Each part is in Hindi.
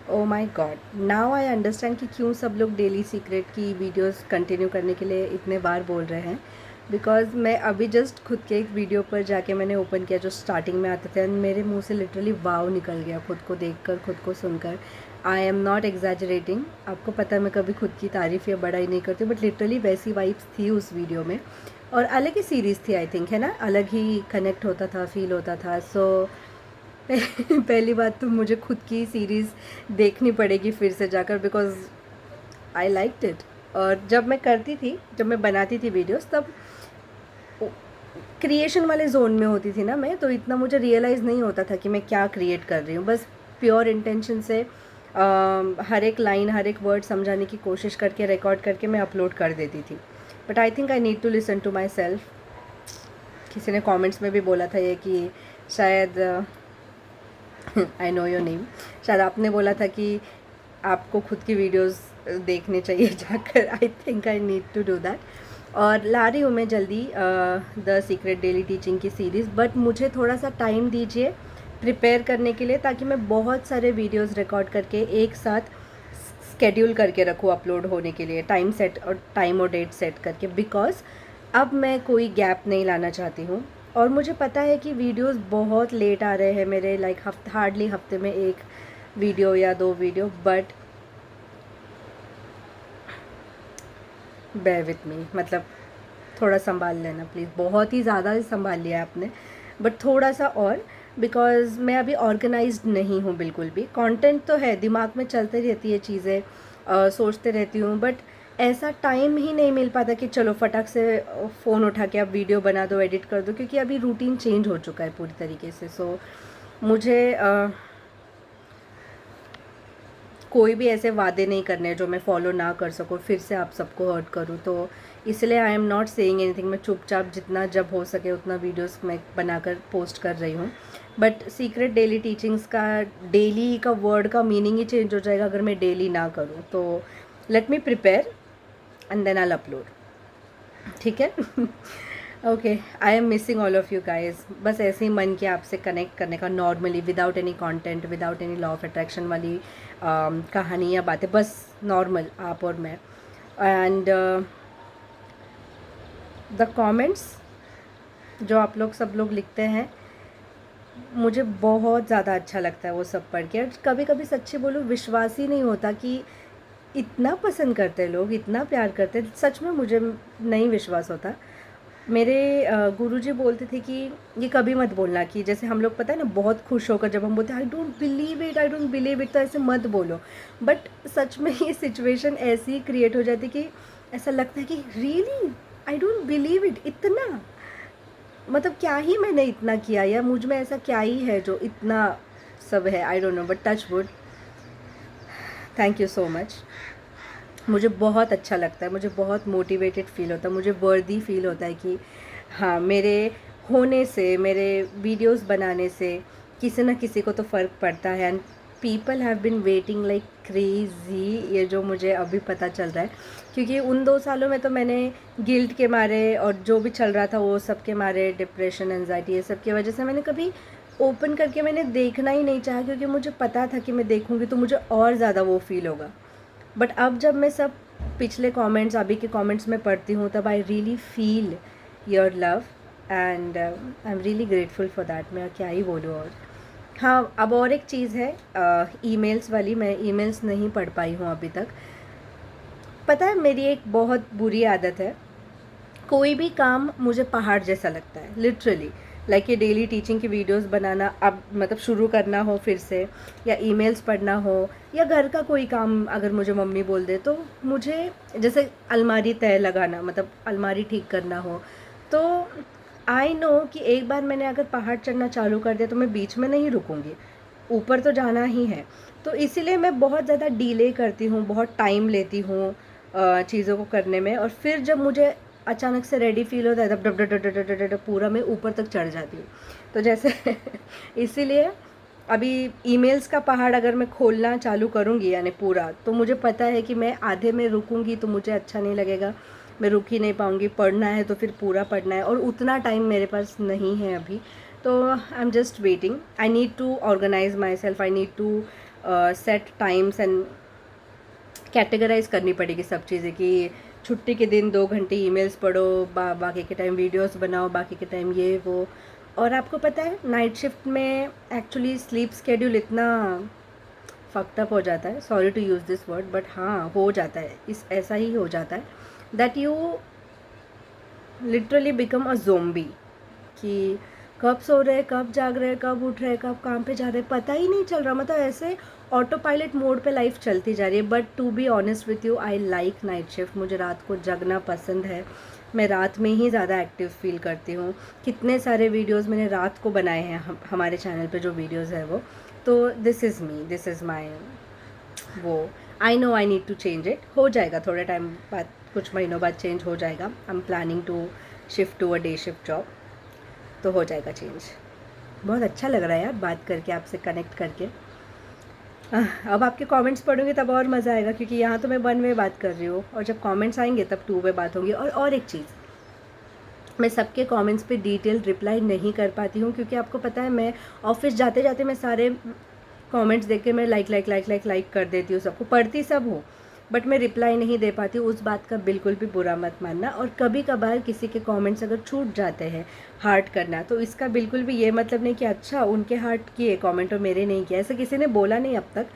O my god, now I understand कि क्यों सब लोग डेली सीक्रेट की वीडियोस कंटिन्यू करने के लिए इतने बार बोल रहे हैं। बिकॉज मैं अभी जस्ट खुद के एक वीडियो पर जाके मैंने ओपन किया जो स्टार्टिंग में आते थे, एंड मेरे मुंह से लिटरली वाव निकल गया खुद को देखकर, खुद को सुनकर। आई एम नॉट एग्जैजरेटिंग, आपको पता है मैं कभी खुद की तारीफ़ या बड़ाई नहीं करती, बट लिटरली वैसी वाइब्स थी उस वीडियो में। और अलग ही सीरीज़ थी आई थिंक, है ना, अलग ही कनेक्ट होता था, फील होता था। सो पहली बात तो मुझे खुद की सीरीज़ देखनी पड़ेगी फिर से जाकर, बिकॉज आई लाइक्ड इट। और जब मैं करती थी, जब मैं बनाती थी वीडियोस, तब क्रिएशन वाले जोन में होती थी ना मैं, तो इतना मुझे रियलाइज़ नहीं होता था कि मैं क्या क्रिएट कर रही हूँ। बस प्योर इंटेंशन से हर एक लाइन, हर एक वर्ड समझाने की कोशिश करके, रिकॉर्ड करके मैं अपलोड कर देती थी। But I think I need to listen to myself. किसी ने कमेंट्स में भी बोला था ये कि शायद आई नो योर नेम, शायद आपने बोला था कि आपको खुद की वीडियोस देखने चाहिए जाकर। I think I need to do that. और ला रही हूँ मैं जल्दी द सीक्रेट डेली टीचिंग की सीरीज़, बट मुझे थोड़ा सा टाइम दीजिए प्रिपेयर करने के लिए, ताकि मैं बहुत सारे वीडियोस रिकॉर्ड करके एक साथ स्केड्यूल करके रखूँ अपलोड होने के लिए, टाइम और डेट सेट करके। बिकॉज अब मैं कोई गैप नहीं लाना चाहती हूँ। और मुझे पता है कि वीडियोस बहुत लेट आ रहे हैं मेरे, लाइक हार्डली हफ्ते में एक वीडियो या 2 video, but bear with me, मतलब थोड़ा संभाल लेना प्लीज़। बहुत ही ज़्यादा ही संभाल लिया आपने, बट थोड़ा सा और, बिकॉज़ मैं अभी ऑर्गेनाइज्ड नहीं हूँ बिल्कुल भी। कंटेंट तो है, दिमाग में चलती रहती है चीज़ें, सोचते रहती हूँ, बट ऐसा टाइम ही नहीं मिल पाता कि चलो फटाक से फ़ोन उठा के आप वीडियो बना दो, एडिट कर दो, क्योंकि अभी रूटीन चेंज हो चुका है पूरी तरीके से। सो मुझे कोई भी ऐसे वादे नहीं करने जो मैं फॉलो ना कर सकूँ, फिर से आप सबको हर्ट करूँ। तो इसलिए I am not saying anything. मैं चुपचाप जितना जब हो सके उतना वीडियोस मैं बनाकर पोस्ट कर रही हूँ। बट सीक्रेट डेली टीचिंग्स का डेली का वर्ड का मीनिंग ही चेंज हो जाएगा अगर मैं डेली ना करूँ। तो let me prepare and then I upload, ठीक है। Okay, I am missing all of you guys. बस ऐसे ही मन किया आपसे कनेक्ट करने का, normally, without any content, without any law of attraction वाली कहानी या बातें, बस नॉर्मल आप और मैं। एंड द कमेंट्स जो आप लोग सब लोग लिखते हैं, मुझे बहुत ज़्यादा अच्छा लगता है वो सब पढ़ के। और कभी कभी सच्ची बोलूँ, विश्वास ही नहीं होता कि इतना पसंद करते हैं लोग, इतना प्यार करते हैं। सच में मुझे नहीं विश्वास होता। मेरे गुरुजी बोलते थे कि ये कभी मत बोलना, कि जैसे हम लोग, पता है ना, बहुत खुश होकर जब हम बोलते हैं I don't believe it, I don't believe it, तो ऐसे मत बोलो। बट सच में ये सिचुएशन ऐसी क्रिएट हो जाती कि ऐसा लगता है कि really I don't believe it, इतना, मतलब क्या ही मैंने इतना किया, या मुझ में ऐसा क्या ही है जो इतना सब है, I don't know. But touch wood, thank you so much. मुझे बहुत अच्छा लगता है, मुझे बहुत मोटिवेटेड फील होता है, मुझे वर्दी फील होता है कि हाँ, मेरे होने से, मेरे वीडियोस बनाने से किसी न किसी को तो फ़र्क पड़ता है। And people have been waiting like crazy, ये जो मुझे अभी पता चल रहा है। क्योंकि उन 2 सालों में तो मैंने गिल्ट के मारे और जो भी चल रहा था वो सब के मारे, डिप्रेशन, एंजाइटी, ये सब की वजह से मैंने कभी ओपन करके मैंने देखना ही नहीं चाहा, क्योंकि मुझे पता था कि मैं देखूँगी तो मुझे और ज़्यादा वो फील होगा। बट अब जब मैं सब पिछले कमेंट्स, अभी के कमेंट्स में पढ़ती हूँ, तब I really feel your love, and I am really grateful for that. मैं क्या ही बोलूँ। और हाँ, अब और एक चीज़ है, ईमेल्स वाली। मैं ईमेल्स नहीं पढ़ पाई हूँ अभी तक। पता है, मेरी एक बहुत बुरी आदत है, कोई भी काम मुझे पहाड़ जैसा लगता है, लिटरली। लाइक ये डेली टीचिंग की वीडियोस बनाना, अब मतलब शुरू करना हो फिर से, या ईमेल्स पढ़ना हो, या घर का कोई काम अगर मुझे मम्मी बोल दे, तो मुझे, जैसे अलमारी तय लगाना, मतलब अलमारी ठीक करना हो, तो आई नो कि एक बार मैंने अगर पहाड़ चढ़ना चालू कर दिया तो मैं बीच में नहीं रुकूंगी, ऊपर तो जाना ही है। तो इसीलिए मैं बहुत ज़्यादा डिले करती हूँ, बहुत टाइम लेती हूँ चीज़ों को करने में। और फिर जब मुझे अचानक से रेडी फील होता है, तब dub dub dub dub dub dub पूरा मैं ऊपर तक चढ़ जाती हूँ। तो जैसे इसीलिए अभी ईमेल्स का पहाड़ अगर मैं खोलना चालू करूँगी, यानी पूरा, तो मुझे पता है कि मैं आधे में रुकूँगी तो मुझे अच्छा नहीं लगेगा, मैं रुक ही नहीं पाऊँगी। पढ़ना है तो फिर पूरा पढ़ना है, और उतना टाइम मेरे पास नहीं है अभी। तो I am just waiting, I need to organise myself, I need to set times and categorise करनी पड़ेगी सब चीज़ें कि छुट्टी के दिन 2 घंटे ईमेल्स पढ़ो, बाकी के टाइम वीडियोस बनाओ, बाकी के टाइम ये वो। और आपको पता है नाइट शिफ्ट में एक्चुअली स्लीप स्केड्यूल इतना फक्ड अप हो जाता है, sorry to use this word, but हाँ हो जाता है, इस ऐसा ही हो जाता है that you literally become a zombie कि कब सो रहे, कब जाग रहे, कब उठ रहे, कब काम पे जा रहे, पता ही नहीं चल रहा। मतलब ऐसे ऑटो पायलट मोड पे लाइफ चलती जा रही है। But to be honest with you, I like night shift. मुझे रात को जगना पसंद है, मैं रात में ही ज़्यादा एक्टिव फील करती हूँ। कितने सारे वीडियोज़ मैंने रात को बनाए हैं हमारे चैनल पे जो वीडियोज़ है वो। तो this is me, this is my वो। I know I need to change it. हो जाएगा थोड़े टाइम बाद, कुछ महीनों बाद चेंज हो जाएगा। I am planning to shift to a day shift job, तो हो जाएगा चेंज। बहुत अच्छा लग रहा है यार बात करके, आपसे कनेक्ट करके। अब आपके कमेंट्स पढ़ूंगी तब और मज़ा आएगा, क्योंकि यहाँ तो मैं 1 वे बात कर रही हूँ और जब कमेंट्स आएंगे तब 2 वे बात होंगी। और एक चीज़, मैं सबके कमेंट्स पे डिटेल रिप्लाई नहीं कर पाती हूँ, क्योंकि आपको पता है मैं ऑफिस जाते जाते मैं सारे कमेंट्स देख के मैं लाइक कर देती हूँ, सबको पढ़ती सब हूँ, बट मैं रिप्लाई नहीं दे पाती हूँ। उस बात का बिल्कुल भी बुरा मत मानना। और कभी कभार किसी के कमेंट्स अगर छूट जाते हैं हार्ट करना, तो इसका बिल्कुल भी ये मतलब नहीं कि अच्छा उनके हार्ट किए कमेंट और मेरे नहीं किया, ऐसा किसी ने बोला नहीं अब तक।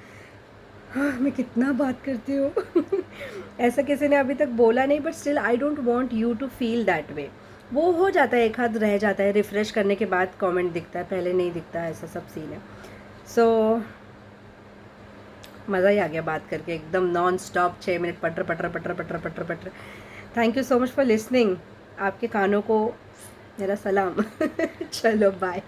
हाँ, मैं कितना बात करती हूँ ऐसा किसी ने अभी तक बोला नहीं, but still I don't want you to feel that way. वो हो जाता है, एक हाथ रह जाता है, रिफ़्रेश करने के बाद कमेंट दिखता है, पहले नहीं दिखता, ऐसा सब सीन है। सो मज़ा ही आ गया बात करके, एकदम नॉन स्टॉप 6 मिनट पटर पटर पटर पटर पटर पटर। Thank you so much for listening. आपके कानों को मेरा सलाम चलो बाय।